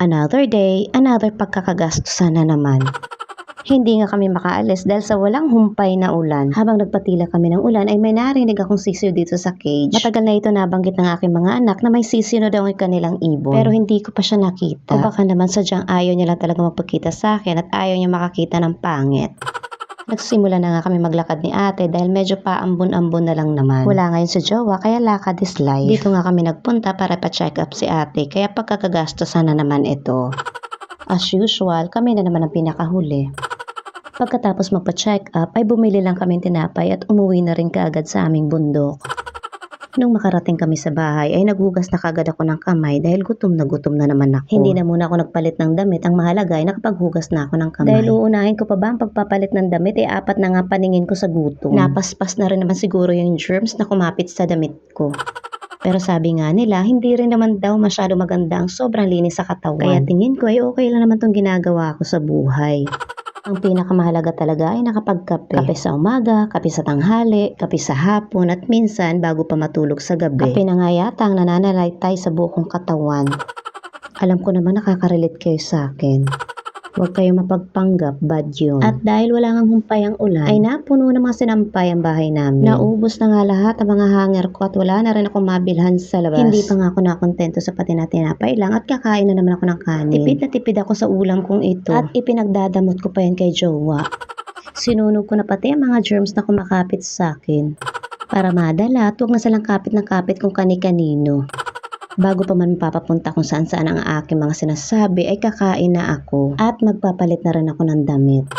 Another day, another pagkakagastusan na naman. Hindi nga kami makaalis dahil sa walang humpay na ulan. Habang nagpatila kami ng ulan ay may narinig akong sisiw dito sa cage. Matagal na ito nabanggit ng aking mga anak na may sisiw na daw ang kanilang ibon. Pero hindi ko pa siya nakita. O baka naman sadyang ayaw niya lang talaga magpakita sa akin at ayaw niya makakita ng pangit. Nagsimula na nga kami maglakad ni ate dahil medyo paambon-ambon na lang naman. Wala ngayon sa jowa kaya lakad is life. Dito nga kami nagpunta para pa-check up si ate kaya pagkakagastosan na naman ito. As usual, kami na naman ang pinakahuli. Pagkatapos magpa-check up ay bumili lang kami tinapay at umuwi na rin kaagad sa aming bundok. Nung makarating kami sa bahay ay naghugas na kagad ako ng kamay dahil gutom na naman ako. Hindi na muna ako nagpalit ng damit, ang mahalaga ay nakapaghugas na ako ng kamay. Dahil uunahin ko pa ba ang pagpapalit ng damit ay 4 na nga paningin ko sa gutom. Napaspas na rin naman siguro yung germs na kumapit sa damit ko. Pero sabi nga nila, hindi rin naman daw masyado maganda ang sobrang linis sa katawan. Kaya tingin ko ay okay lang naman tong ginagawa ko sa buhay. Ang pinakamahalaga talaga ay nakapagkape. Kape sa umaga, kape sa tanghali, kape sa hapon at minsan bago pa matulog sa gabi. Kape na nga yata ang nananalaytay sa buong katawan. Alam ko naman nakaka-relate kayo sa akin. Huwag kayong mapagpanggap, bad yun. At dahil wala ngang humpay ang ulan, ay napuno ng mga sinampay ang bahay namin. Naubos na nga lahat ang mga hanger ko at wala na rin akong mabilhan sa labas. Hindi pa nga ako nakontento sa pati na tinapay lang at kakain na naman ako ng kanin. Tipid na tipid ako sa ulam kong ito at ipinagdadamot ko pa yan kay jowa. Sinunog ko na pati ang mga germs na kumakapit sa akin. Para madala at huwag na silang kapit ng kapit kung kani-kanino. Bago pa man papapunta kung saan-saan ang aking mga sinasabi ay kakain na ako at magpapalit na rin ako ng damit.